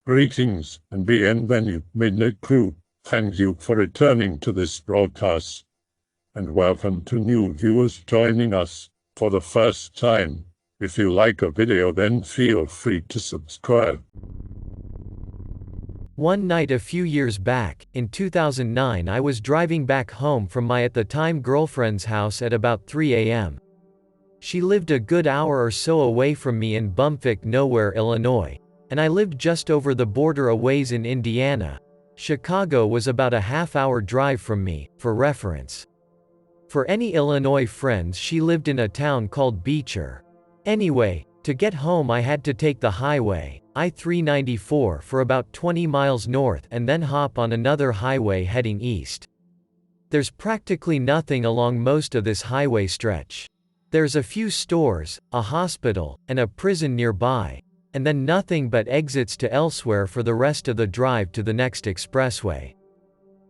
Greetings and bienvenue, Midnight Crew. Thank you for returning to this broadcast, and welcome to new viewers joining us for the first time. If you like a video, then feel free to subscribe. One night a few years back, in 2009, I was driving back home from my at the time girlfriend's house at about 3 a.m. She lived a good hour or so away from me in Bumfuck Nowhere, Illinois, and I lived just over the border a ways in Indiana. Chicago was about a half-hour drive from me, for reference. For any Illinois friends, she lived in a town called Beecher. Anyway, to get home I had to take the highway, I-394, for about 20 miles north and then hop on another highway heading east. There's practically nothing along most of this highway stretch. There's a few stores, a hospital, and a prison nearby, and then nothing but exits to elsewhere for the rest of the drive to the next expressway.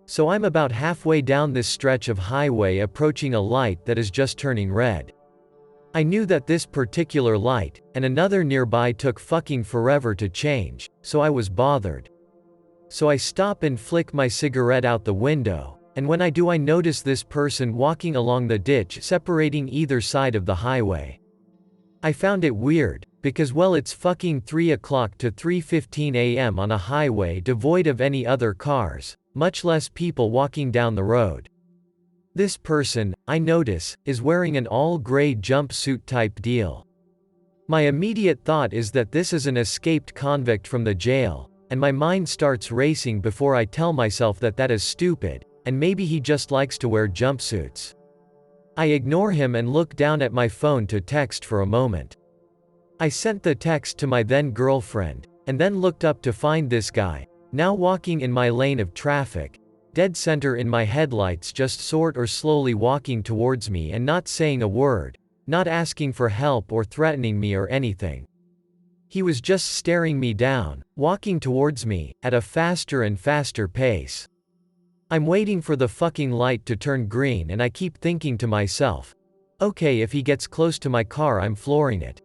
So I'm about halfway down this stretch of highway approaching a light that is just turning red. I knew that this particular light, and another nearby, took fucking forever to change, so I was bothered. So I stop and flick my cigarette out the window, and when I do I notice this person walking along the ditch separating either side of the highway. I found it weird, because well, it's fucking 3 o'clock to 3:15 a.m. on a highway devoid of any other cars, much less people walking down the road. This person, I notice, is wearing an all-gray jumpsuit type deal. My immediate thought is that this is an escaped convict from the jail, and my mind starts racing before I tell myself that that is stupid, and maybe he just likes to wear jumpsuits. I ignore him and look down at my phone to text for a moment. I sent the text to my then girlfriend, and then looked up to find this guy, now walking in my lane of traffic, dead center in my headlights, just sort or slowly walking towards me and not saying a word, not asking for help or threatening me or anything. He was just staring me down, walking towards me, at a faster and faster pace. I'm waiting for the fucking light to turn green and I keep thinking to myself, okay, if he gets close to my car I'm flooring it.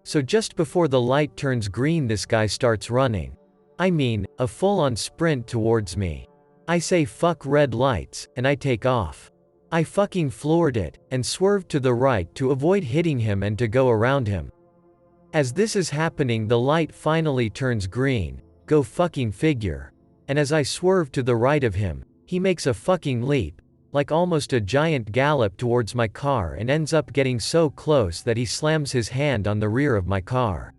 So just before the light turns green this guy starts running. I mean, a full-on sprint towards me. I say fuck red lights, and I take off. I fucking floored it, and swerved to the right to avoid hitting him and to go around him. As this is happening the light finally turns green, go fucking figure. And as I swerve to the right of him, he makes a fucking leap, like almost a giant gallop towards my car and ends up getting so close that he slams his hand on the rear of my car.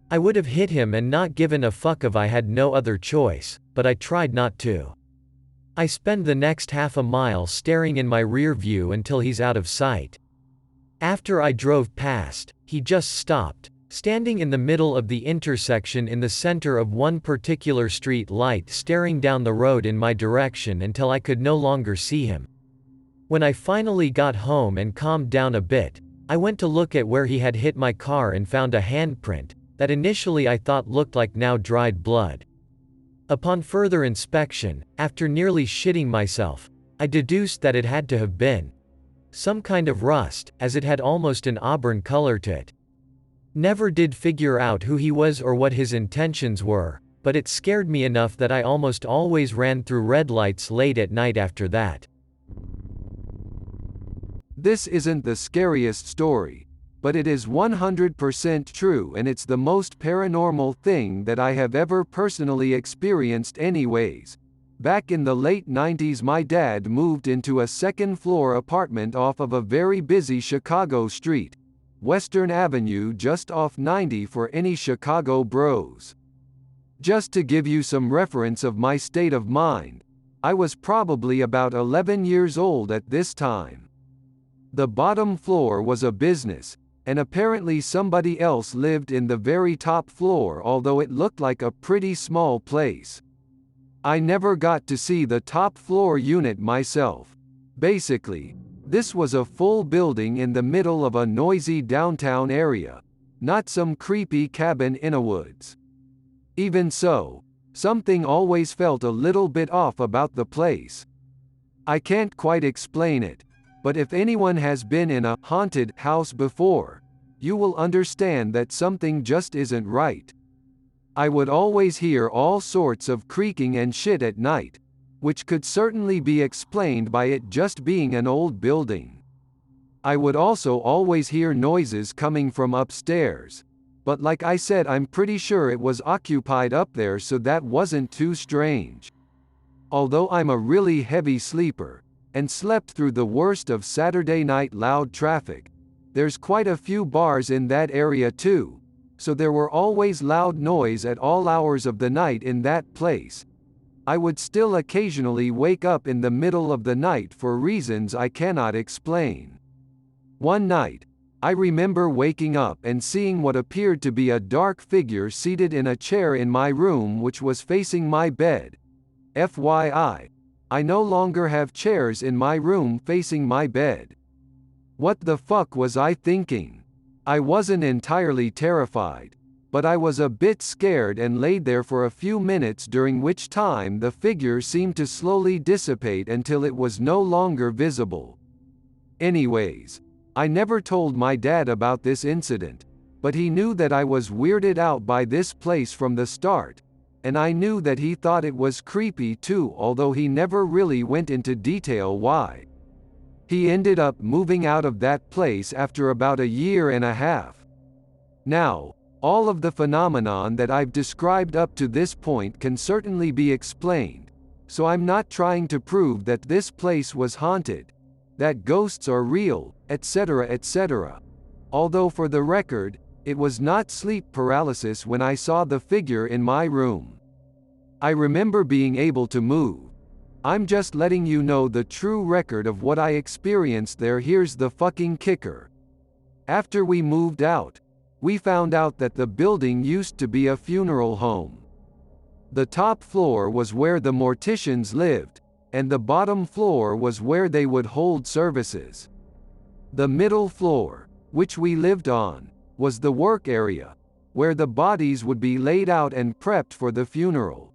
I would have hit him and not given a fuck if I had no other choice, but I tried not to. I spend the next half a mile staring in my rear view until he's out of sight. After I drove past, he just stopped, standing in the middle of the intersection in the center of one particular street light, staring down the road in my direction until I could no longer see him. When I finally got home and calmed down a bit, I went to look at where he had hit my car and found a handprint that initially I thought looked like now dried blood. Upon further inspection, after nearly shitting myself, I deduced that it had to have been some kind of rust, as it had almost an auburn color to it. Never did figure out who he was or what his intentions were, but it scared me enough that I almost always ran through red lights late at night after that. This isn't the scariest story, but it is 100% true, and it's the most paranormal thing that I have ever personally experienced anyways. Back in the late 90s my dad moved into a second-floor apartment off of a very busy Chicago street, Western Avenue, just off 90 for any Chicago bros. Just to give you some reference of my state of mind, I was probably about 11 years old at this time. The bottom floor was a business, and apparently somebody else lived in the very top floor, although it looked like a pretty small place. I never got to see the top floor unit myself. Basically, this was a full building in the middle of a noisy downtown area, not some creepy cabin in a woods. Even so, something always felt a little bit off about the place. I can't quite explain it, but if anyone has been in a haunted house before, you will understand that something just isn't right. I would always hear all sorts of creaking and shit at night, which could certainly be explained by it just being an old building. I would also always hear noises coming from upstairs, but like I said, I'm pretty sure it was occupied up there, so that wasn't too strange. Although I'm a really heavy sleeper, and slept through the worst of Saturday night loud traffic, there's quite a few bars in that area too, so there were always loud noise at all hours of the night in that place. I would still occasionally wake up in the middle of the night for reasons I cannot explain. One night, I remember waking up and seeing what appeared to be a dark figure seated in a chair in my room, which was facing my bed. FYI, I no longer have chairs in my room facing my bed. What the fuck was I thinking? I wasn't entirely terrified, but I was a bit scared and laid there for a few minutes, during which time the figure seemed to slowly dissipate until it was no longer visible. Anyways, I never told my dad about this incident, but he knew that I was weirded out by this place from the start, and I knew that he thought it was creepy too, although he never really went into detail why. He ended up moving out of that place after about a year and a half. Now, all of the phenomenon that I've described up to this point can certainly be explained, so I'm not trying to prove that this place was haunted, that ghosts are real, etc., etc. Although for the record, it was not sleep paralysis when I saw the figure in my room. I remember being able to move. I'm just letting you know the true record of what I experienced there. Here's the fucking kicker. After we moved out, we found out that the building used to be a funeral home. The top floor was where the morticians lived, and the bottom floor was where they would hold services. The middle floor, which we lived on, was the work area, where the bodies would be laid out and prepped for the funeral.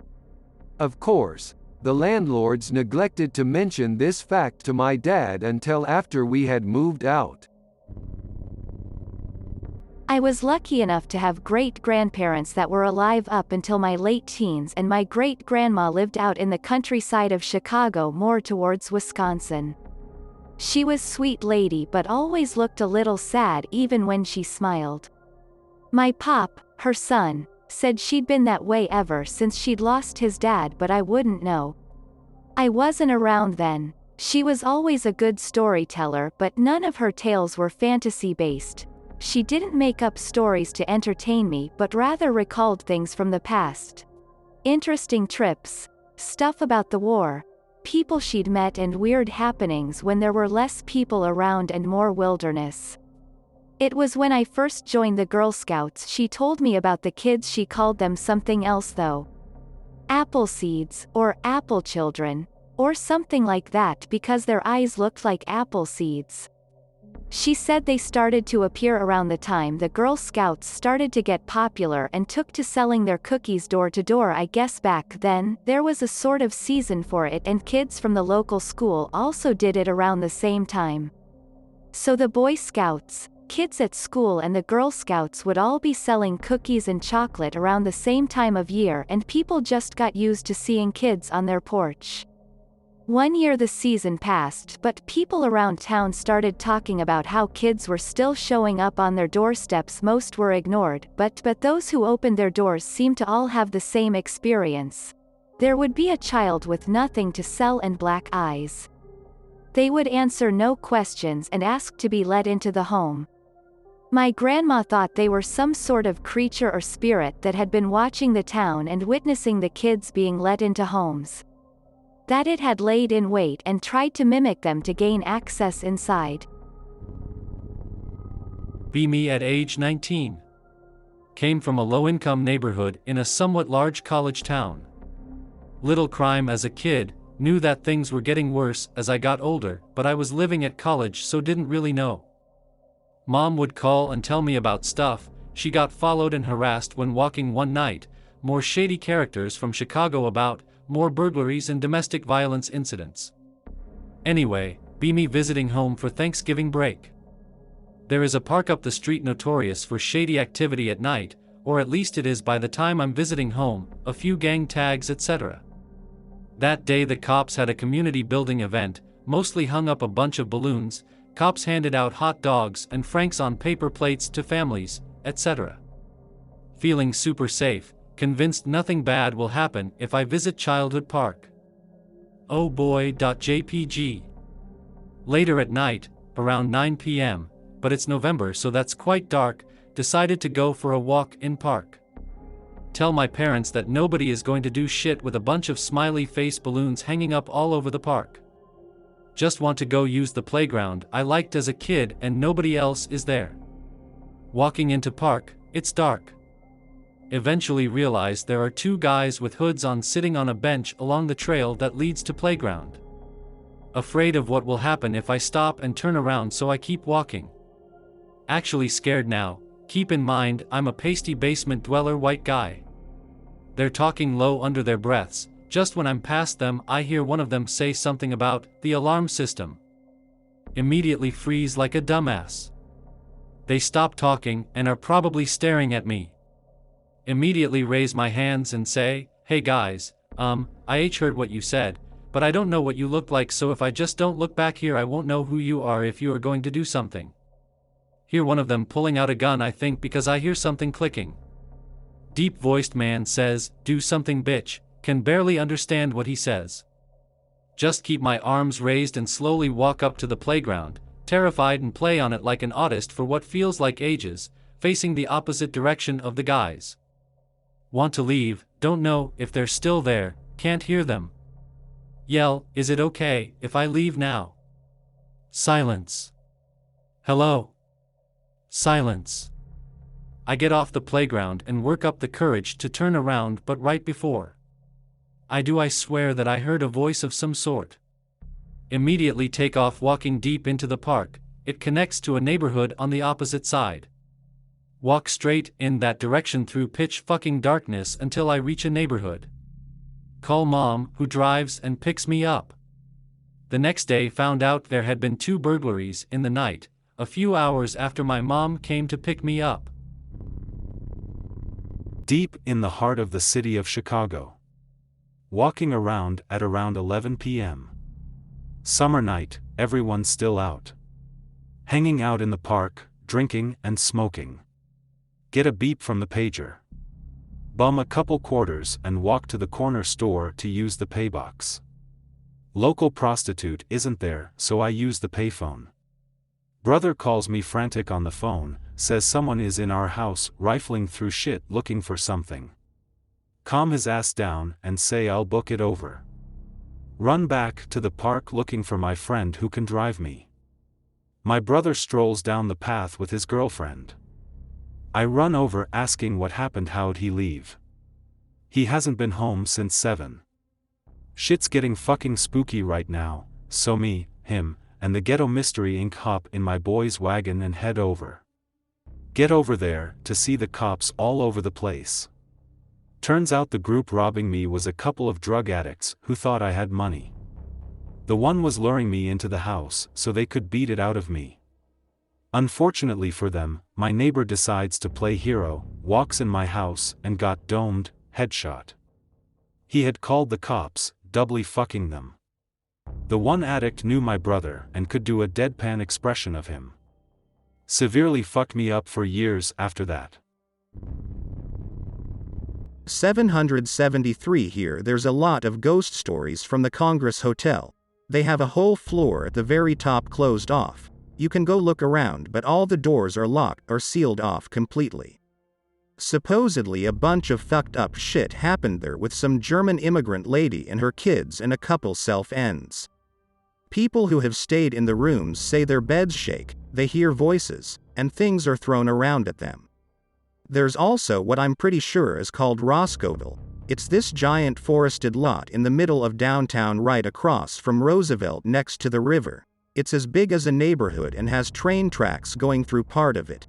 Of course, the landlords neglected to mention this fact to my dad until after we had moved out. I was lucky enough to have great-grandparents that were alive up until my late teens, and my great-grandma lived out in the countryside of Chicago, more towards Wisconsin. She was sweet lady but always looked a little sad even when she smiled. My pop, her son, said she'd been that way ever since she'd lost his dad, but I wouldn't know. I wasn't around then. She was always a good storyteller, but none of her tales were fantasy-based. She didn't make up stories to entertain me, but rather recalled things from the past. Interesting trips, stuff about the war, people she'd met, and weird happenings when there were less people around and more wilderness. It was when I first joined the Girl Scouts she told me about the kids. She called them something else though. Apple seeds, or apple children, or something like that, because their eyes looked like apple seeds. She said they started to appear around the time the Girl Scouts started to get popular and took to selling their cookies door to door. I guess back then, there was a sort of season for it, and kids from the local school also did it around the same time. So the Boy Scouts, kids at school, and the Girl Scouts would all be selling cookies and chocolate around the same time of year, and people just got used to seeing kids on their porch. One year the season passed, but people around town started talking about how kids were still showing up on their doorsteps. Most were ignored, but those who opened their doors seemed to all have the same experience. There would be a child with nothing to sell and black eyes. They would answer no questions and ask to be let into the home. My grandma thought they were some sort of creature or spirit that had been watching the town and witnessing the kids being let into homes. That it had laid in wait and tried to mimic them to gain access inside. Be me at age 19. Came from a low-income neighborhood in a somewhat large college town. Little crime as a kid, knew that things were getting worse as I got older, but I was living at college so didn't really know. Mom would call and tell me about stuff. She got followed and harassed when walking one night, more shady characters from Chicago about, more burglaries and domestic violence incidents. Anyway, be me visiting home for Thanksgiving break. There is a park up the street notorious for shady activity at night, or at least it is by the time I'm visiting home, a few gang tags, etc. That day the cops had a community building event, mostly hung up a bunch of balloons, cops handed out hot dogs and franks on paper plates to families, etc. Feeling super safe, convinced nothing bad will happen if I visit Childhood Park. Oh boy.jpg. Later at night, around 9 p.m., but it's November so that's quite dark, decided to go for a walk in park. Tell my parents that nobody is going to do shit with a bunch of smiley face balloons hanging up all over the park. Just want to go use the playground I liked as a kid and nobody else is there. Walking into park, it's dark. Eventually realize there are two guys with hoods on sitting on a bench along the trail that leads to playground. Afraid of what will happen if I stop and turn around, so I keep walking. Actually scared now, keep in mind I'm a pasty basement dweller white guy. They're talking low under their breaths. Just when I'm past them I hear one of them say something about the alarm system. Immediately freeze like a dumbass. They stop talking and are probably staring at me. Immediately raise my hands and say, "Hey guys, I heard what you said, but I don't know what you look like, so if I just don't look back here I won't know who you are if you are going to do something." Hear one of them pulling out a gun, I think, because I hear something clicking. Deep-voiced man says, "Do something bitch," can barely understand what he says. Just keep my arms raised and slowly walk up to the playground, terrified, and play on it like an autist for what feels like ages, facing the opposite direction of the guys. Want to leave, don't know if they're still there, can't hear them. Yell, "Is it okay if I leave now?" Silence. Hello? Silence. I get off the playground and work up the courage to turn around, but right before I do I swear that I heard a voice of some sort. Immediately take off walking deep into the park. It connects to a neighborhood on the opposite side. Walk straight in that direction through pitch fucking darkness until I reach a neighborhood. Call mom, who drives and picks me up. The next day found out there had been 2 burglaries in the night, a few hours after my mom came to pick me up. Deep in the heart of the city of Chicago. Walking around at around 11 p.m. Summer night, everyone's still out. Hanging out in the park, drinking and smoking. Get a beep from the pager. Bum a couple quarters and walk to the corner store to use the paybox. Local prostitute isn't there, so I use the payphone. Brother calls me frantic on the phone, says someone is in our house rifling through shit looking for something. Calm his ass down and say I'll book it over. Run back to the park looking for my friend who can drive me. My brother strolls down the path with his girlfriend. I run over asking what happened, how'd he leave? He hasn't been home since 7. Shit's getting fucking spooky right now, so me, him, and the Ghetto Mystery Inc. hop in my boy's wagon and head over. Get over there to see the cops all over the place. Turns out the group robbing me was a couple of drug addicts who thought I had money. The one was luring me into the house so they could beat it out of me. Unfortunately for them, my neighbor decides to play hero, walks in my house and got domed, headshot. He had called the cops, doubly fucking them. The one addict knew my brother and could do a deadpan expression of him. Severely fucked me up for years after that. 773 here. There's a lot of ghost stories from the Congress Hotel. They have a whole floor at the very top closed off. You can go look around, but all the doors are locked or sealed off completely. Supposedly a bunch of fucked up shit happened there with some German immigrant lady and her kids and a couple self-ends. People who have stayed in the rooms say their beds shake, they hear voices, and things are thrown around at them. There's also what I'm pretty sure is called Roscoville. It's this giant forested lot in the middle of downtown right across from Roosevelt next to the river. It's as big as a neighborhood and has train tracks going through part of it.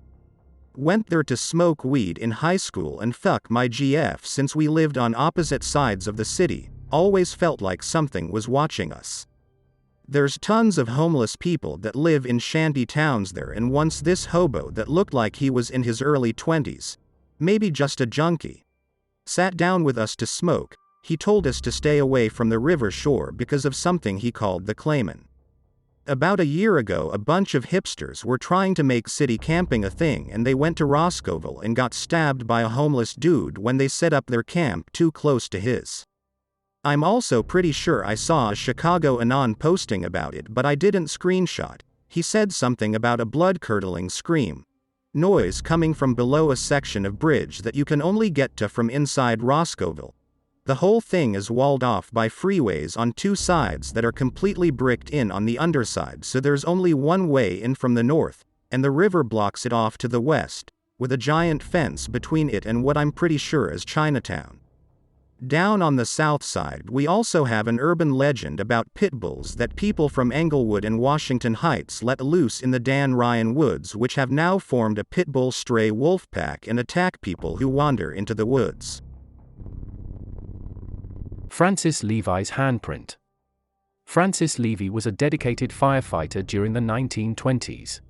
Went there to smoke weed in high school and fuck my GF since we lived on opposite sides of the city, always felt like something was watching us. There's tons of homeless people that live in shanty towns there, and once this hobo that looked like he was in his early 20s. Maybe just a junkie. Sat down with us to smoke. He told us to stay away from the river shore because of something he called the clayman. About a year ago, a bunch of hipsters were trying to make city camping a thing, and they went to Roscoville and got stabbed by a homeless dude when they set up their camp too close to his. I'm also pretty sure I saw a Chicago Anon posting about it, but I didn't screenshot. He said something about a blood-curdling scream. Noise coming from below a section of bridge that you can only get to from inside Roscoville. The whole thing is walled off by freeways on two sides that are completely bricked in on the underside, so there's only one way in from the north, and the river blocks it off to the west, with a giant fence between it and what I'm pretty sure is Chinatown. Down on the south side, we also have an urban legend about pit bulls that people from Englewood and Washington Heights let loose in the Dan Ryan woods, which have now formed a pit bull stray wolf pack and attack people who wander into the woods. Francis Levi's handprint. Francis Levy was a dedicated firefighter during the 1920s.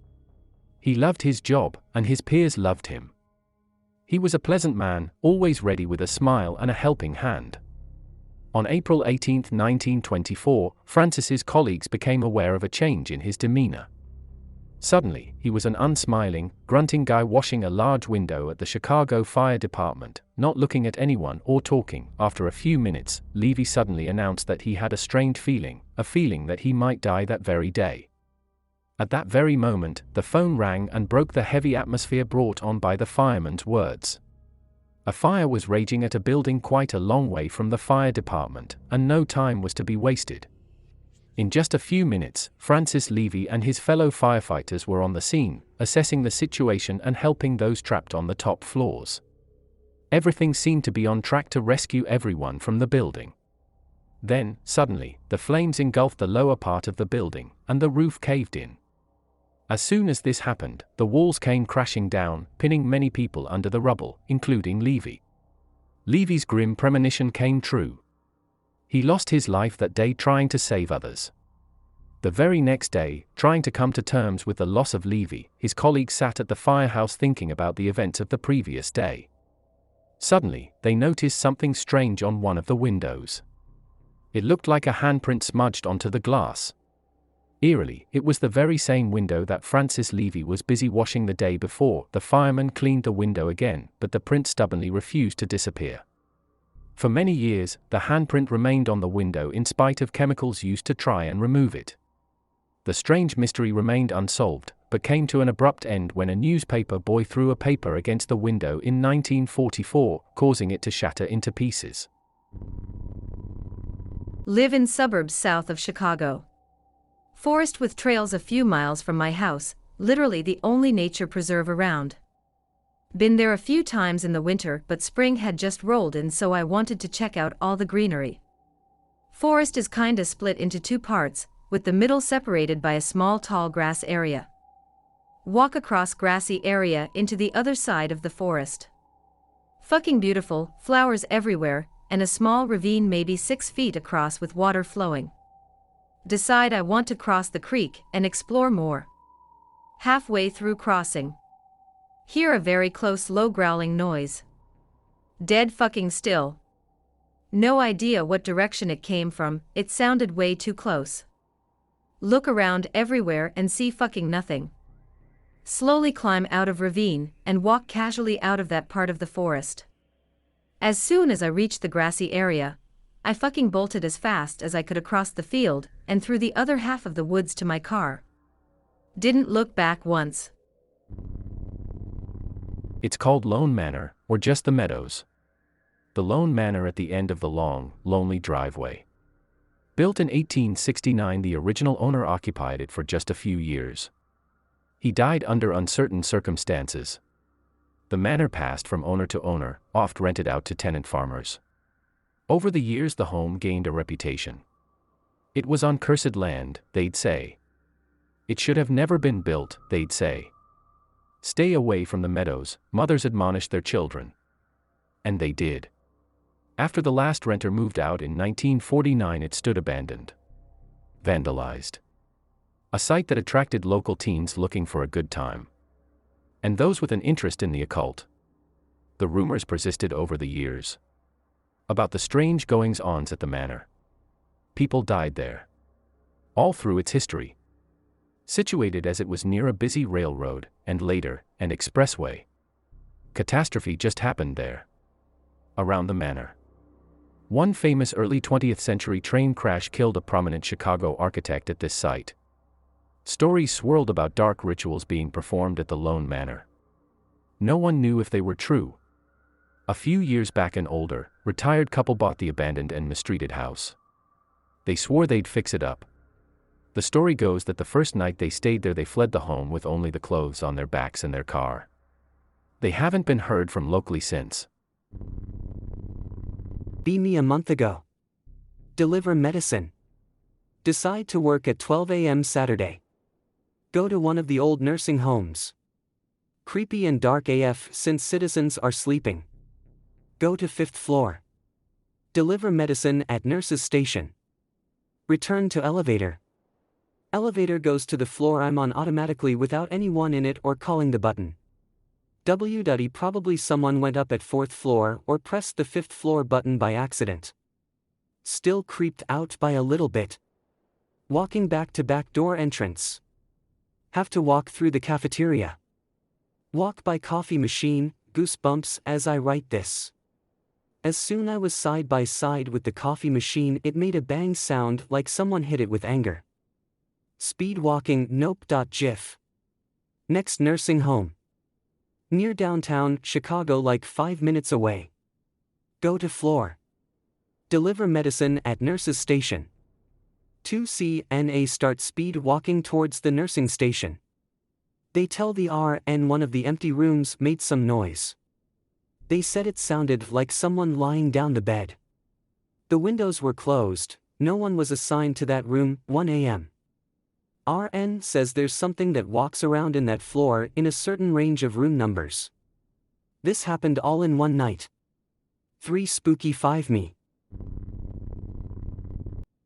He loved his job, and his peers loved him. He was a pleasant man, always ready with a smile and a helping hand. On April 18, 1924, Francis's colleagues became aware of a change in his demeanor. Suddenly, he was an unsmiling, grunting guy washing a large window at the Chicago Fire Department, not looking at anyone or talking. After a few minutes, Levy suddenly announced that he had a strange feeling, a feeling that he might die that very day. At that very moment, the phone rang and broke the heavy atmosphere brought on by the fireman's words. A fire was raging at a building quite a long way from the fire department, and no time was to be wasted. In just a few minutes, Francis Levy and his fellow firefighters were on the scene, assessing the situation and helping those trapped on the top floors. Everything seemed to be on track to rescue everyone from the building. Then, suddenly, the flames engulfed the lower part of the building, and the roof caved in. As soon as this happened, the walls came crashing down, pinning many people under the rubble, including Levy. Levy's grim premonition came true. He lost his life that day trying to save others. The very next day, trying to come to terms with the loss of Levy, his colleagues sat at the firehouse thinking about the events of the previous day. Suddenly, they noticed something strange on one of the windows. It looked like a handprint smudged onto the glass. Eerily, it was the very same window that Francis Levy was busy washing the day before. The fireman cleaned the window again, but the print stubbornly refused to disappear. For many years, the handprint remained on the window in spite of chemicals used to try and remove it. The strange mystery remained unsolved, but came to an abrupt end when a newspaper boy threw a paper against the window in 1944, causing it to shatter into pieces. Live in suburbs south of Chicago. Forest with trails a few miles from my house, literally the only nature preserve around. Been there a few times in the winter, but spring had just rolled in, so I wanted to check out all the greenery. Forest is kinda split into two parts, with the middle separated by a small tall grass area. Walk across grassy area into the other side of the forest. Fucking beautiful, flowers everywhere, and a small ravine maybe 6 feet across with water flowing. Decide I want to cross the creek and explore more. Halfway through crossing, hear a very close low growling noise. Dead fucking still. No idea what direction it came from, it sounded way too close. Look around everywhere and see fucking nothing. Slowly climb out of ravine and walk casually out of that part of the forest. As soon as I reached the grassy area, I fucking bolted as fast as I could across the field and through the other half of the woods to my car. Didn't look back once. It's called Lone Manor, or just the Meadows. The Lone Manor at the end of the long, lonely driveway. Built in 1869, the original owner occupied it for just a few years. He died under uncertain circumstances. The manor passed from owner to owner, oft rented out to tenant farmers. Over the years the home gained a reputation. It was on cursed land, they'd say. It should have never been built, they'd say. Stay away from the meadows, mothers admonished their children. And they did. After the last renter moved out in 1949, it stood abandoned. Vandalized. A site that attracted local teens looking for a good time. And those with an interest in the occult. The rumors persisted over the years about the strange goings-ons at the manor. People died there. All through its history. Situated as it was near a busy railroad, and later, an expressway. Catastrophe just happened there. Around the manor. One famous early 20th century train crash killed a prominent Chicago architect at this site. Stories swirled about dark rituals being performed at the lone manor. No one knew if they were true. A few years back, an older, retired couple bought the abandoned and mistreated house. They swore they'd fix it up. The story goes that the first night they stayed there, they fled the home with only the clothes on their backs and their car. They haven't been heard from locally since. Be me a month ago. Deliver medicine. Decide to work at 12 a.m. Saturday. Go to one of the old nursing homes. Creepy and dark AF since citizens are sleeping. Go to 5th floor. Deliver medicine at nurse's station. Return to elevator. Elevator goes to the floor I'm on automatically without anyone in it or calling the button. Probably someone went up at 4th floor or pressed the 5th floor button by accident. Still creeped out by a little bit. Walking back to back door entrance. Have to walk through the cafeteria. Walk by coffee machine, goosebumps as I write this. As soon I was side by side with the coffee machine, it made a bang sound like someone hit it with anger. Speed walking, nope. GIF. Next nursing home. Near downtown Chicago, like 5 minutes away. Go to floor. Deliver medicine at nurse's station. 2CNA start speed walking towards the nursing station. They tell the RN one of the empty rooms made some noise. They said it sounded like someone lying down the bed. The windows were closed, no one was assigned to that room. 1 a.m. RN says there's something that walks around in that floor in a certain range of room numbers. This happened all in one night. 3 spooky 5 me.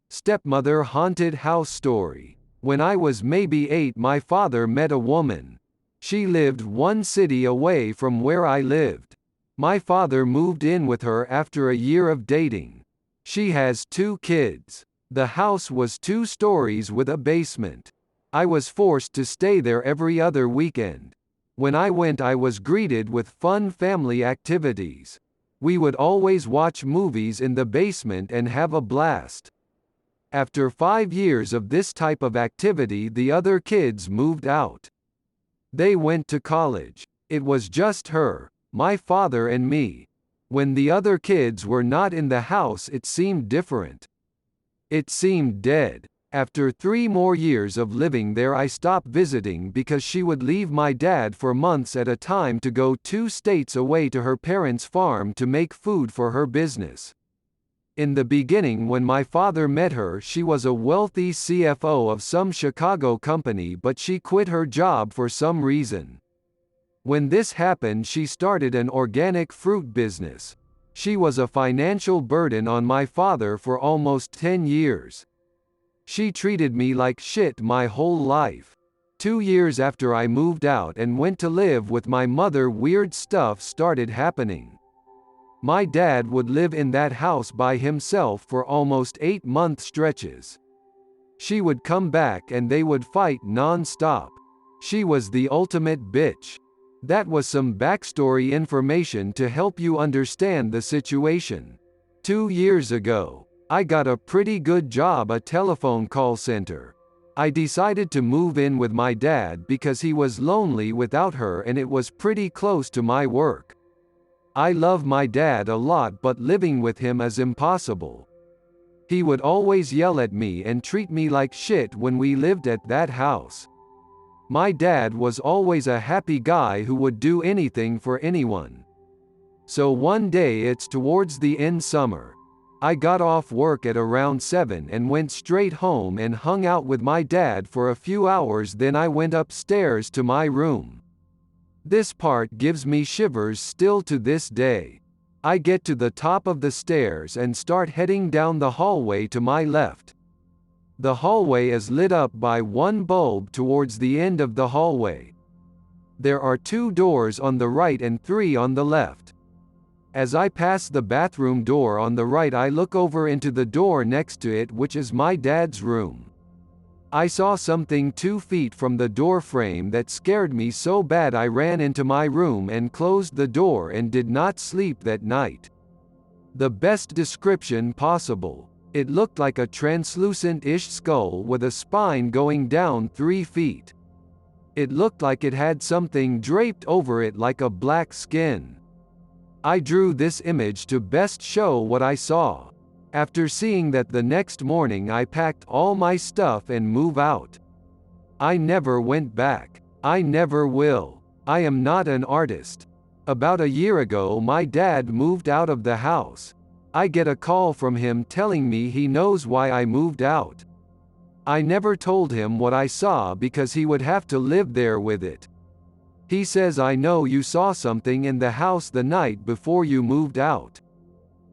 Stepmother haunted house story. When I was maybe 8, my father met a woman. She lived 1 city away from where I lived. My father moved in with her after a year of dating. She has 2 kids. The house was 2 stories with a basement. I was forced to stay there every other weekend. When I went, I was greeted with fun family activities. We would always watch movies in the basement and have a blast. After 5 years of this type of activity, the other kids moved out. They went to college. It was just her, my father and me. When the other kids were not in the house, it seemed different. It seemed dead. After 3 more years of living there, I stopped visiting because she would leave my dad for months at a time to go 2 states away to her parents' farm to make food for her business. In the beginning, when my father met her, she was a wealthy CFO of some Chicago company, but she quit her job for some reason. When this happened, she started an organic fruit business. She was a financial burden on my father for almost 10 years. She treated me like shit my whole life. 2 years after I moved out and went to live with my mother, weird stuff started happening. My dad would live in that house by himself for almost 8-month stretches. She would come back and they would fight non-stop. She was the ultimate bitch. That was some backstory information to help you understand the situation. 2 years ago, I got a pretty good job, a telephone call center. I decided to move in with my dad because he was lonely without her and it was pretty close to my work. I love my dad a lot, but living with him is impossible. He would always yell at me and treat me like shit when we lived at that house. My dad was always a happy guy who would do anything for anyone. So one day, it's towards the end summer. I got off work at around 7 and went straight home and hung out with my dad for a few hours, then I went upstairs to my room. This part gives me shivers still to this day. I get to the top of the stairs and start heading down the hallway to my left. The hallway is lit up by 1 bulb towards the end of the hallway. There are 2 doors on the right and 3 on the left. As I pass the bathroom door on the right, I look over into the door next to it, which is my dad's room. I saw something 2 feet from the door frame that scared me so bad I ran into my room and closed the door and did not sleep that night. The best description possible. It looked like a translucent-ish skull with a spine going down 3 feet. It looked like it had something draped over it like a black skin. I drew this image to best show what I saw. After seeing that the next morning, I packed all my stuff and moved out. I never went back. I never will. I am not an artist. About a year ago, my dad moved out of the house. I get a call from him telling me he knows why I moved out. I never told him what I saw because he would have to live there with it. He says, "I know you saw something in the house the night before you moved out.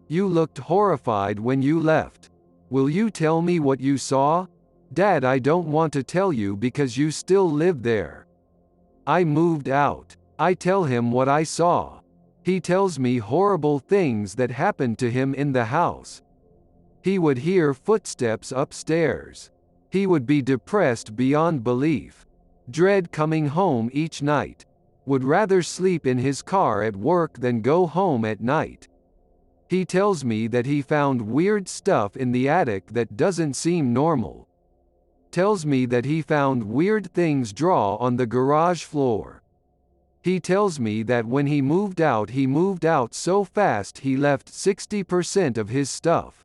You looked horrified when you left. Will you tell me what you saw?" "Dad, I don't want to tell you because you still live there." I moved out. I tell him what I saw. He tells me horrible things that happened to him in the house. He would hear footsteps upstairs. He would be depressed beyond belief. Dread coming home each night. Would rather sleep in his car at work than go home at night. He tells me that he found weird stuff in the attic that doesn't seem normal. Tells me that he found weird things draw on the garage floor. He tells me that when he moved out so fast he left 60% of his stuff.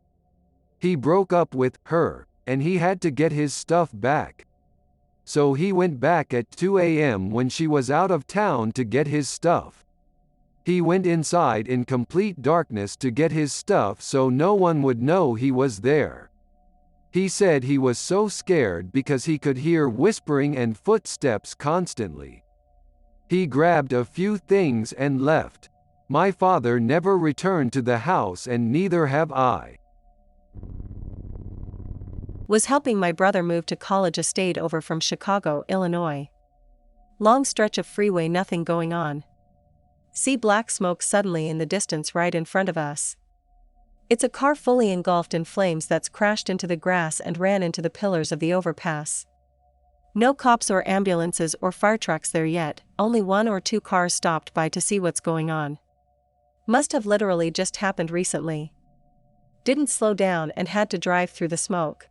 He broke up with her, and he had to get his stuff back. So he went back at 2 a.m. when she was out of town to get his stuff. He went inside in complete darkness to get his stuff so no one would know he was there. He said he was so scared because he could hear whispering and footsteps constantly. He grabbed a few things and left. My father never returned to the house and neither have I. Was helping my brother move to college, a state over from Chicago, Illinois. Long stretch of freeway, nothing going on. See black smoke suddenly in the distance right in front of us. It's a car fully engulfed in flames that's crashed into the grass and ran into the pillars of the overpass. No cops or ambulances or fire trucks there yet, only 1 or 2 cars stopped by to see what's going on. Must have literally just happened recently. Didn't slow down and had to drive through the smoke.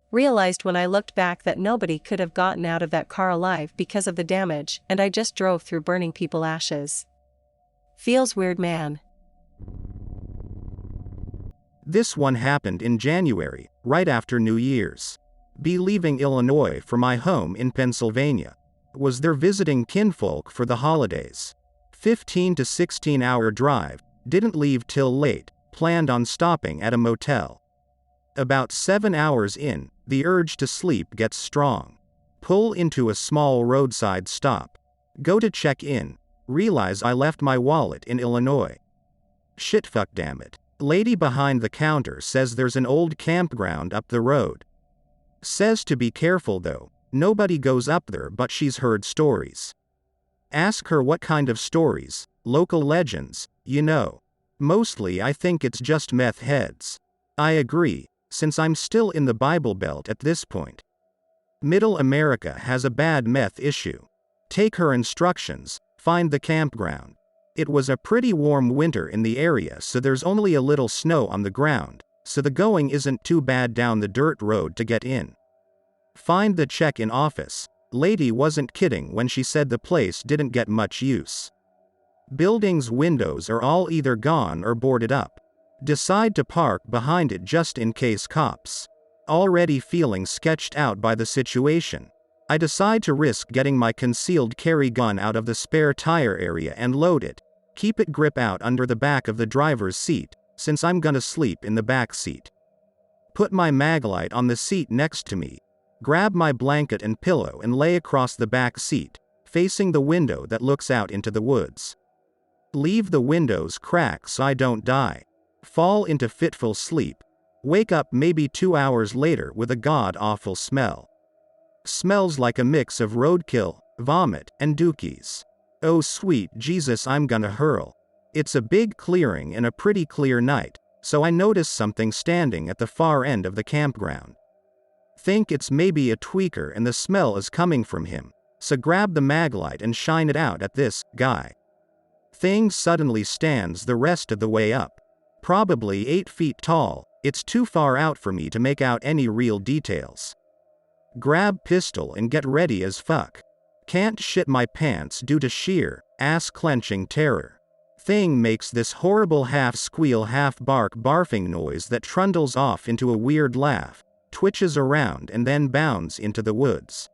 Realized when I looked back that nobody could have gotten out of that car alive because of the damage, and I just drove through burning people ashes. Feels weird, man. This one happened in January, right after New Year's. Be leaving Illinois for my home in Pennsylvania. Was there visiting kinfolk for the holidays. 15 to 16 hour drive, didn't leave till late, planned on stopping at a motel. About 7 hours in, the urge to sleep gets strong. Pull into a small roadside stop. Go to check in. Realize I left my wallet in Illinois. Shitfuck, damn it. Lady behind the counter says there's an old campground up the road. Says to be careful though, nobody goes up there but she's heard stories. Ask her what kind of stories, local legends, you know. Mostly I think it's just meth heads. I agree, since I'm still in the Bible Belt at this point. Middle America has a bad meth issue. Take her instructions, find the campground. It was a pretty warm winter in the area, so there's only a little snow on the ground, so the going isn't too bad down the dirt road to get in. Find the check-in office. Lady wasn't kidding when she said the place didn't get much use. Building's windows are all either gone or boarded up. Decide to park behind it just in case cops. Already feeling sketched out by the situation, I decide to risk getting my concealed carry gun out of the spare tire area and load it. Keep it grip out under the back of the driver's seat, since I'm gonna sleep in the back seat. Put my maglite on the seat next to me. Grab my blanket and pillow and lay across the back seat, facing the window that looks out into the woods. Leave the windows cracked so I don't die. Fall into fitful sleep. Wake up maybe 2 hours later with a god-awful smell. Smells like a mix of roadkill, vomit, and dookies. Oh sweet Jesus, I'm gonna hurl. It's a big clearing and a pretty clear night, so I notice something standing at the far end of the campground. Think it's maybe a tweaker and the smell is coming from him, so grab the maglite and shine it out at this guy. Thing suddenly stands the rest of the way up. Probably 8 feet tall, it's too far out for me to make out any real details. Grab pistol and get ready as fuck. Can't shit my pants due to sheer, ass-clenching terror. Thing makes this horrible half-squeal half-bark barfing noise that trundles off into a weird laugh, twitches around and then bounds into the woods.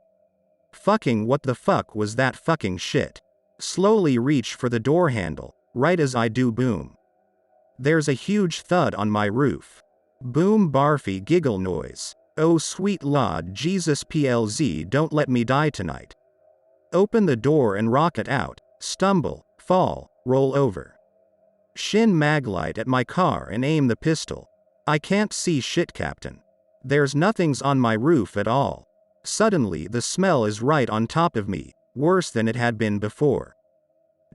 Fucking what the fuck was that fucking shit? Slowly reach for the door handle, right as I do boom. There's a huge thud on my roof. Boom barfy giggle noise. Oh sweet Lord Jesus PLZ, don't let me die tonight. Open the door and rocket out, stumble, fall, roll over. Shin maglite at my car and aim the pistol. I can't see shit, Captain. There's nothing's on my roof at all. Suddenly the smell is right on top of me, worse than it had been before.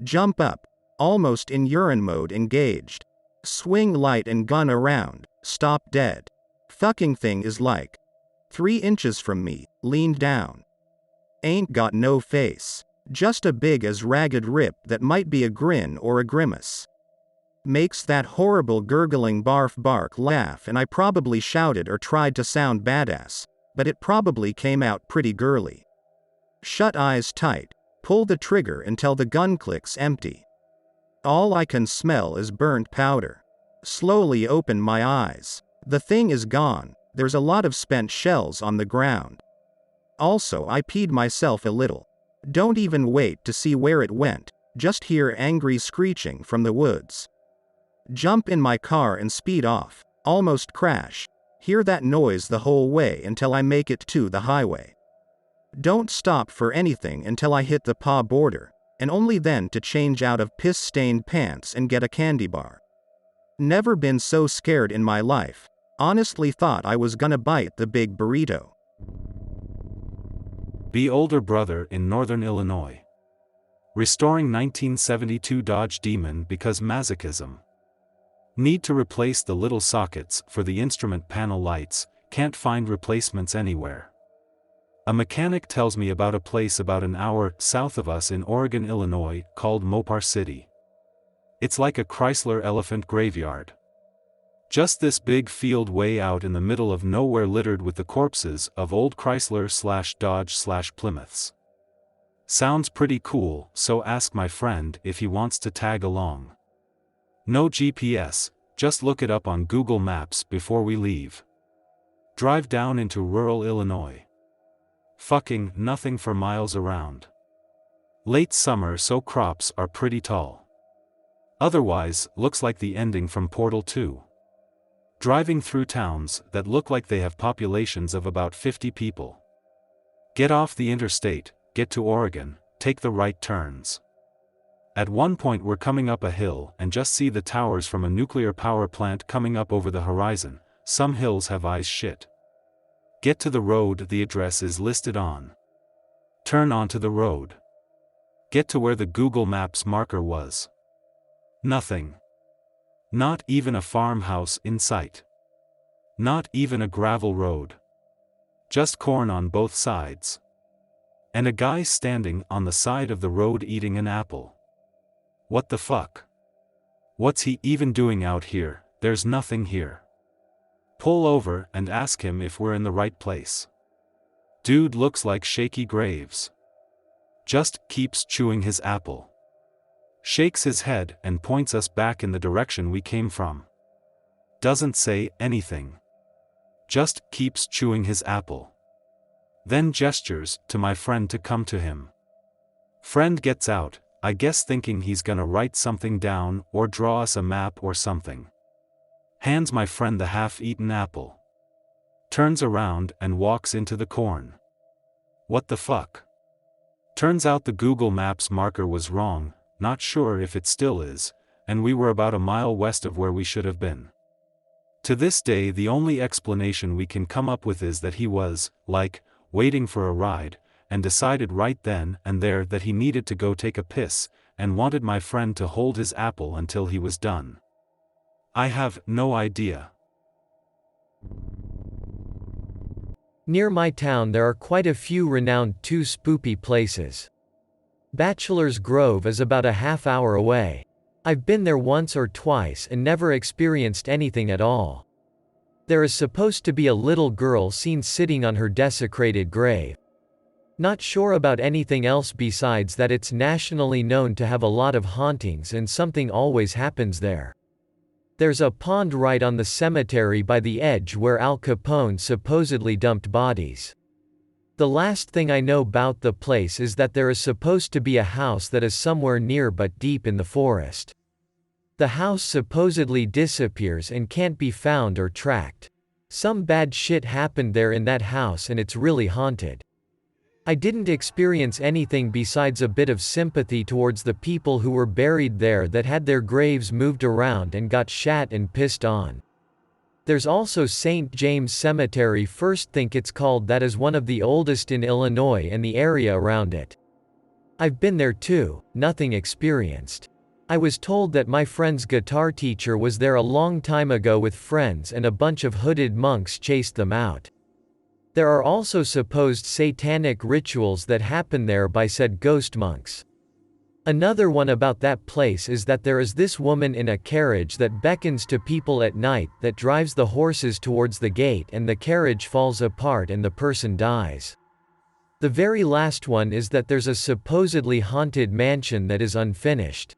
Jump up, almost in urine mode engaged. Swing light and gun around, stop dead. Fucking thing is like 3 inches from me, leaned down. Ain't got no face. Just a big as ragged rip that might be a grin or a grimace. Makes that horrible gurgling bark laugh, and I probably shouted or tried to sound badass, but it probably came out pretty girly. Shut eyes tight, pull the trigger until the gun clicks empty. All I can smell is burnt powder. Slowly open my eyes. The thing is gone, there's a lot of spent shells on the ground. Also, I peed myself a little. Don't even wait to see where it went, just hear angry screeching from the woods. Jump in my car and speed off, almost crash. Hear that noise the whole way until I make it to the highway. Don't stop for anything until I hit the PA border, and only then to change out of piss-stained pants and get a candy bar. Never been so scared in my life. Honestly thought I was gonna bite the big burrito. Be older brother in Northern Illinois. Restoring 1972 Dodge Demon because masochism. Need to replace the little sockets for the instrument panel lights, can't find replacements anywhere. A mechanic tells me about a place about an hour south of us in Oregon, Illinois, called Mopar City. It's like a Chrysler elephant graveyard. Just this big field way out in the middle of nowhere littered with the corpses of old Chrysler/Dodge/Plymouths. Sounds pretty cool, so ask my friend if he wants to tag along. No GPS, just look it up on Google Maps before we leave. Drive down into rural Illinois. Fucking nothing for miles around. Late summer, so crops are pretty tall. Otherwise, looks like the ending from Portal 2. Driving through towns that look like they have populations of about 50 people. Get off the interstate, get to Oregon, take the right turns. At one point we're coming up a hill and just see the towers from a nuclear power plant coming up over the horizon. Some hills have eyes shit. Get to the road the address is listed on. Turn onto the road. Get to where the Google Maps marker was. Nothing. Not even a farmhouse in sight. Not even a gravel road. Just corn on both sides. And a guy standing on the side of the road eating an apple. What the fuck? What's he even doing out here? There's nothing here. Pull over and ask him if we're in the right place. Dude looks like Shaky Graves. Just keeps chewing his apple. Shakes his head and points us back in the direction we came from. Doesn't say anything. Just keeps chewing his apple. Then gestures to my friend to come to him. Friend gets out, I guess thinking he's gonna write something down or draw us a map or something. Hands my friend the half-eaten apple. Turns around and walks into the corn. What the fuck? Turns out the Google Maps marker was wrong, not sure if it still is, and we were about a mile west of where we should have been. To this day the only explanation we can come up with is that he was, like, waiting for a ride, and decided right then and there that he needed to go take a piss, and wanted my friend to hold his apple until he was done. I have no idea. Near my town there are quite a few renowned too spoopy places. Bachelor's Grove is about a half-hour away. I've been there once or twice and never experienced anything at all. There is supposed to be a little girl seen sitting on her desecrated grave. Not sure about anything else besides that it's nationally known to have a lot of hauntings and something always happens there. There's a pond right on the cemetery by the edge where Al Capone supposedly dumped bodies. The last thing I know about the place is that there is supposed to be a house that is somewhere near but deep in the forest. The house supposedly disappears and can't be found or tracked. Some bad shit happened there in that house and it's really haunted. I didn't experience anything besides a bit of sympathy towards the people who were buried there that had their graves moved around and got shat and pissed on. There's also St. James Cemetery, first think it's called, that is one of the oldest in Illinois and the area around it. I've been there too, nothing experienced. I was told that my friend's guitar teacher was there a long time ago with friends and a bunch of hooded monks chased them out. There are also supposed satanic rituals that happen there by said ghost monks. Another one about that place is that there is this woman in a carriage that beckons to people at night that drives the horses towards the gate and the carriage falls apart and the person dies. The very last one is that there's a supposedly haunted mansion that is unfinished.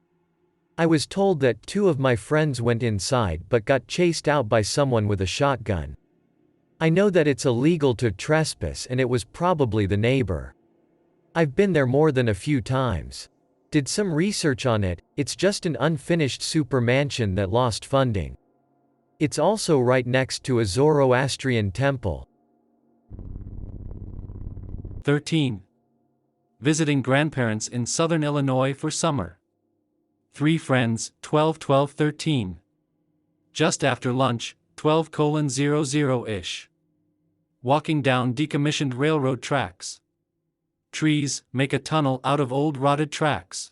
I was told that 2 of my friends went inside but got chased out by someone with a shotgun. I know that it's illegal to trespass and it was probably the neighbor. I've been there more than a few times. Did some research on it, it's just an unfinished super mansion that lost funding. It's also right next to a Zoroastrian temple. 13. Visiting grandparents in southern Illinois for summer. 3 friends, 12-13. Just after lunch, 12:00-ish. Walking down decommissioned railroad tracks. Trees, make a tunnel out of old rotted tracks.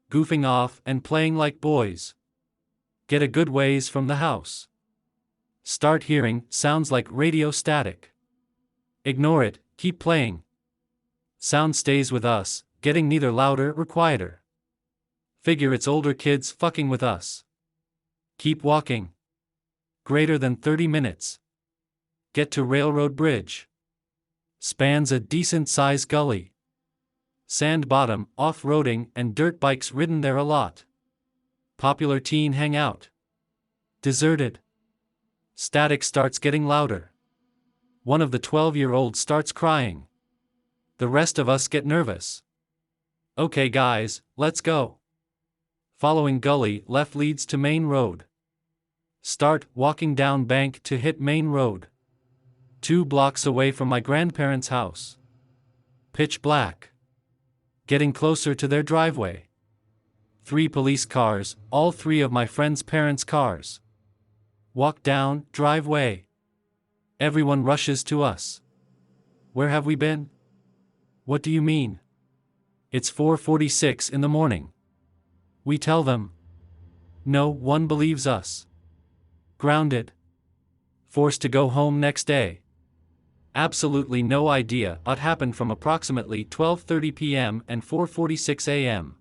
Goofing off and playing like boys. Get a good ways from the house. Start hearing sounds like radio static. Ignore it, keep playing. Sound stays with us, getting neither louder or quieter. Figure it's older kids fucking with us. Keep walking. Greater than 30 minutes. Get to railroad bridge. Spans a decent-sized gully. Sand bottom, off-roading and dirt bikes ridden there a lot. Popular teen hangout. Deserted. Static starts getting louder. One of the 12-year-olds starts crying. The rest of us get nervous. Okay guys, let's go. Following gully left leads to main road. Start walking down bank to hit main road. 2 blocks away from my grandparents' house. Pitch black. Getting closer to their driveway. 3 police cars, all 3 of my friends' parents' cars. Walk down, driveway. Everyone rushes to us. Where have we been? What do you mean? It's 4:46 in the morning. We tell them. No one believes us. Grounded. Forced to go home next day. Absolutely no idea what happened from approximately 12:30 p.m. and 4:46 a.m.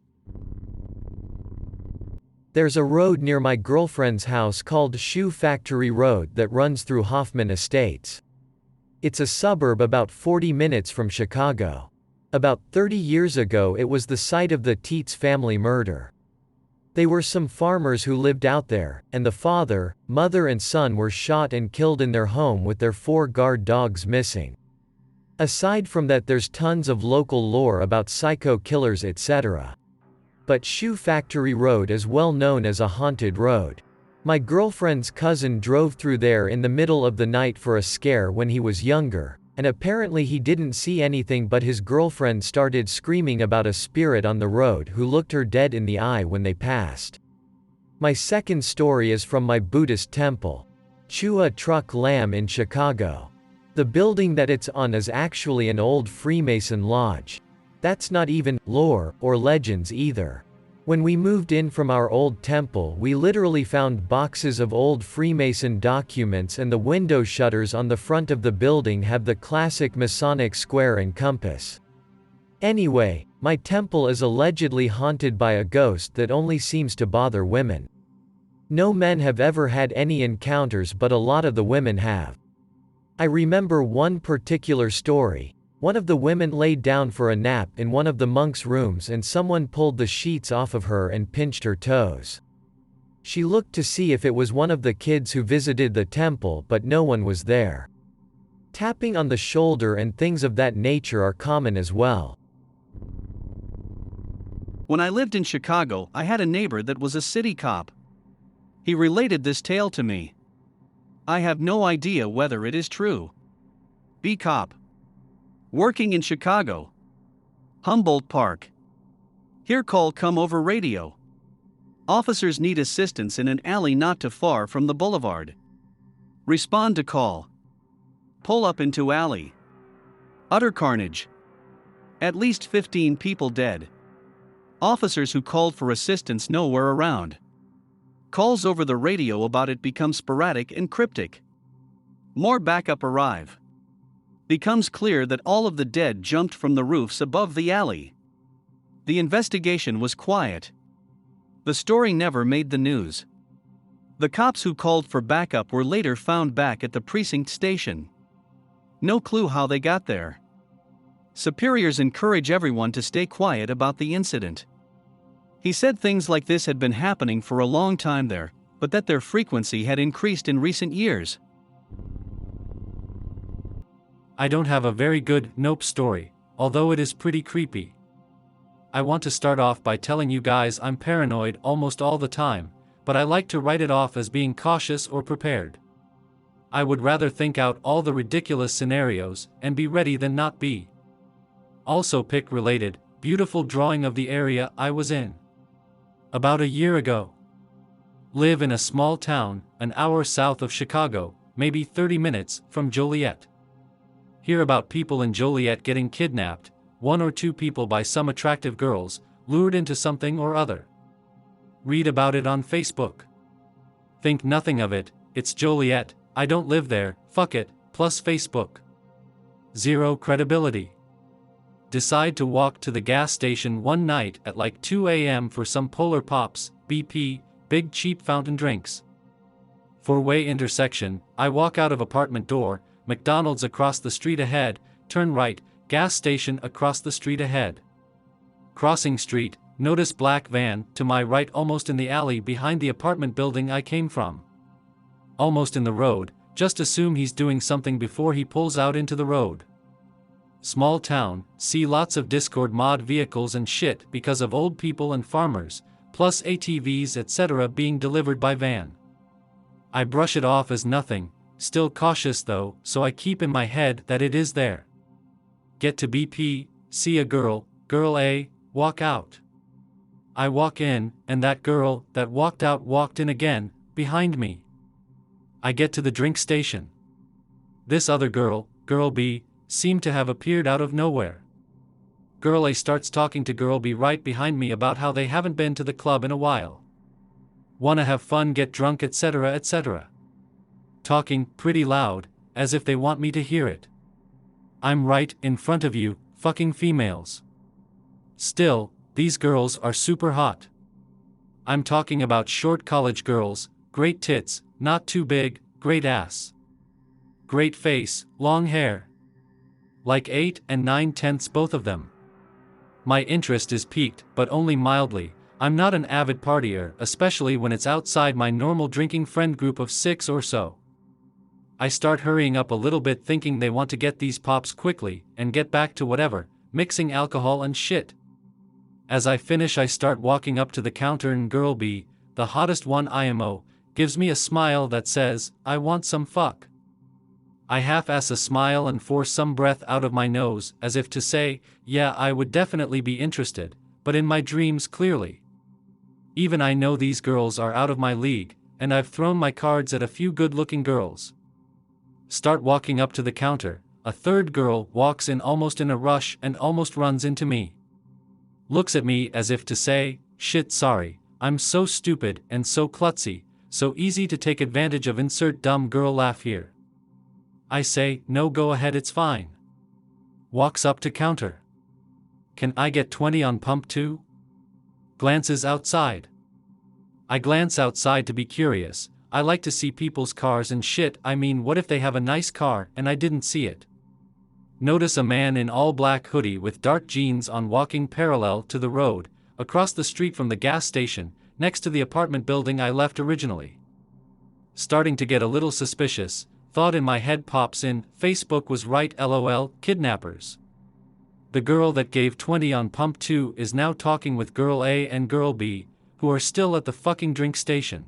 There's a road near my girlfriend's house called Shoe Factory Road that runs through Hoffman Estates. It's a suburb about 40 minutes from Chicago. About 30 years ago it was the site of the Teets family murder. They were some farmers who lived out there, and the father, mother and son were shot and killed in their home with their 4 guard dogs missing. Aside from that there's tons of local lore about psycho killers etc. But Shoe Factory Road is well known as a haunted road. My girlfriend's cousin drove through there in the middle of the night for a scare when he was younger, and apparently he didn't see anything but his girlfriend started screaming about a spirit on the road who looked her dead in the eye when they passed. My second story is from my Buddhist temple, Chua Truck Lam in Chicago. The building that it's on is actually an old Freemason lodge. That's not even lore or legends either. When we moved in from our old temple, we literally found boxes of old Freemason documents, and the window shutters on the front of the building have the classic Masonic square and compass. Anyway, my temple is allegedly haunted by a ghost that only seems to bother women. No men have ever had any encounters, but a lot of the women have. I remember one particular story. One of the women laid down for a nap in one of the monks' rooms, and someone pulled the sheets off of her and pinched her toes. She looked to see if it was one of the kids who visited the temple, but no one was there. Tapping on the shoulder and things of that nature are common as well. When I lived in Chicago, I had a neighbor that was a city cop. He related this tale to me. I have no idea whether it is true. B. Cop. Working in Chicago. Humboldt Park. Hear call come over radio. Officers need assistance in an alley not too far from the boulevard. Respond to call. Pull up into alley. Utter carnage. At least 15 people dead. Officers who called for assistance nowhere around. Calls over the radio about it become sporadic and cryptic. More backup arrive. Becomes clear that all of the dead jumped from the roofs above the alley. The investigation was quiet. The story never made the news. The cops who called for backup were later found back at the precinct station. No clue how they got there. Superiors encourage everyone to stay quiet about the incident. He said things like this had been happening for a long time there, but that their frequency had increased in recent years. I don't have a very good nope story, although it is pretty creepy. I want to start off by telling you guys I'm paranoid almost all the time, but I like to write it off as being cautious or prepared. I would rather think out all the ridiculous scenarios and be ready than not be. Also pic related, beautiful drawing of the area I was in. About a year ago. Live in a small town, an hour south of Chicago, maybe 30 minutes from Joliet. Hear about people in Joliet getting kidnapped, 1 or 2 people by some attractive girls, lured into something or other. Read about it on Facebook. Think nothing of it, it's Joliet, I don't live there, fuck it, plus Facebook. Zero credibility. Decide to walk to the gas station one night at like 2 a.m. for some Polar Pops, BP, big cheap fountain drinks. 4-way intersection, I walk out of apartment door, McDonald's across the street ahead, turn right, gas station across the street ahead. Crossing street, notice black van to my right almost in the alley behind the apartment building I came from. Almost in the road, just assume he's doing something before he pulls out into the road. Small town, see lots of Discord mod vehicles and shit because of old people and farmers, plus ATVs etc. being delivered by van. I brush it off as nothing, still cautious though, so I keep in my head that it is there. Get to BP, see a girl A, walk out. I walk in, and that girl that walked out walked in again, behind me. I get to the drink station. This other girl B, seemed to have appeared out of nowhere. Girl A starts talking to Girl B right behind me about how they haven't been to the club in a while. Wanna have fun, get drunk, etc. etc. Talking pretty loud, as if they want me to hear it. I'm right in front of you, fucking females. Still, these girls are super hot. I'm talking about short college girls, great tits, not too big, great ass. Great face, long hair. Like 8 and 9/10 both of them. My interest is piqued, but only mildly. I'm not an avid partier, especially when it's outside my normal drinking friend group of 6 or so. I start hurrying up a little bit thinking they want to get these pops quickly, and get back to whatever, mixing alcohol and shit. As I finish I start walking up to the counter and Girl B, the hottest one IMO, gives me a smile that says, I want some fuck. I half-ass a smile and force some breath out of my nose, as if to say, yeah I would definitely be interested, but in my dreams clearly. Even I know these girls are out of my league, and I've thrown my cards at a few good-looking girls. Start walking up to the counter, a third girl walks in almost in a rush and almost runs into me. Looks at me as if to say, shit sorry, I'm so stupid and so klutzy, so easy to take advantage of insert dumb girl laugh here. I say, no go ahead it's fine. Walks up to counter. Can I get 20 on pump 2? Glances outside. I glance outside to be curious, I like to see people's cars and shit, I mean what if they have a nice car and I didn't see it? Notice a man in all black hoodie with dark jeans on walking parallel to the road, across the street from the gas station, next to the apartment building I left originally. Starting to get a little suspicious, thought in my head pops in, Facebook was right lol, kidnappers. The girl that gave 20 on pump 2 is now talking with girl A and girl B, who are still at the fucking drink station.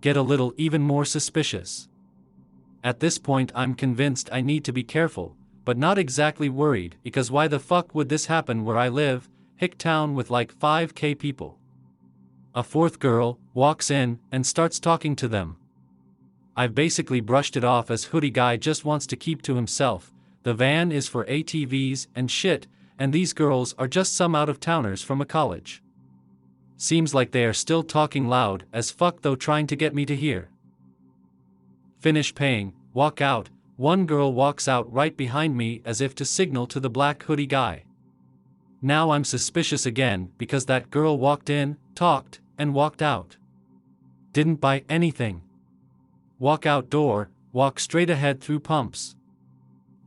Get a little even more suspicious. At this point I'm convinced I need to be careful, but not exactly worried because why the fuck would this happen where I live, hick town with like 5k people. A fourth girl walks in and starts talking to them. I've basically brushed it off as hoodie guy just wants to keep to himself, the van is for ATVs and shit, and these girls are just some out-of-towners from a college. Seems like they are still talking loud as fuck though trying to get me to hear. Finish paying, walk out, one girl walks out right behind me as if to signal to the black hoodie guy. Now I'm suspicious again because that girl walked in, talked, and walked out. Didn't buy anything. Walk out door, walk straight ahead through pumps.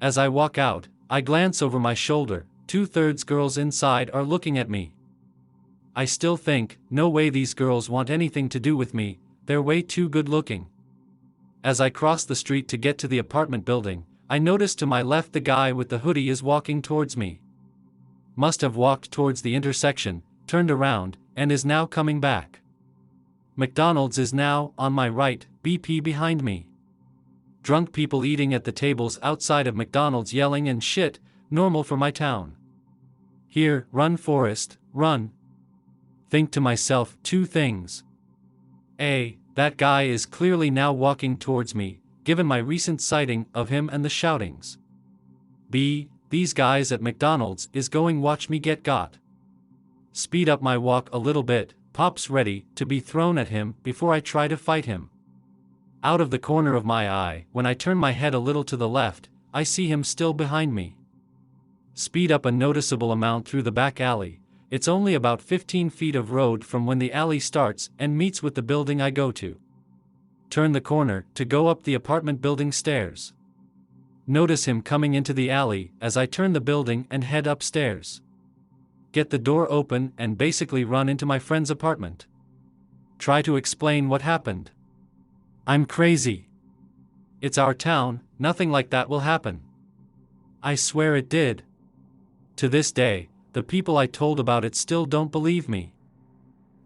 As I walk out, I glance over my shoulder, 2/3 girls inside are looking at me. I still think, no way these girls want anything to do with me, they're way too good looking. As I cross the street to get to the apartment building, I notice to my left the guy with the hoodie is walking towards me. Must have walked towards the intersection, turned around, and is now coming back. McDonald's is now, on my right, BP behind me. Drunk people eating at the tables outside of McDonald's yelling and shit, normal for my town. Here, run Forrest, run. Think to myself two things. A, that guy is clearly now walking towards me, given my recent sighting of him and the shoutings. B, these guys at McDonald's is going watch me get got. Speed up my walk a little bit, pops ready to be thrown at him before I try to fight him. Out of the corner of my eye, when I turn my head a little to the left, I see him still behind me. Speed up a noticeable amount through the back alley, it's only about 15 feet of road from when the alley starts and meets with the building I go to. Turn the corner to go up the apartment building stairs. Notice him coming into the alley as I turn the building and head upstairs. Get the door open and basically run into my friend's apartment. Try to explain what happened. I'm crazy. It's our town, nothing like that will happen. I swear it did. To this day, the people I told about it still don't believe me.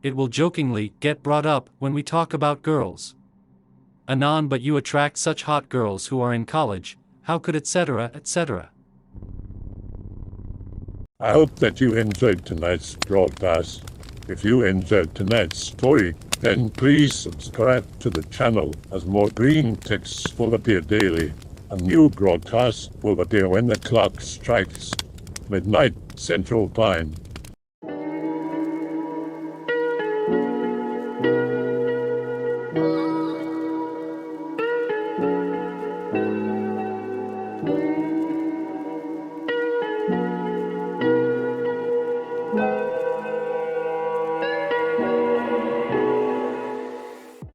It will jokingly get brought up when we talk about girls. Anon, but you attract such hot girls who are in college, how could etc. etc. I hope that you enjoyed tonight's broadcast. If you enjoyed tonight's story, then please subscribe to the channel as more green texts will appear daily. A new broadcast will appear when the clock strikes midnight Central Time.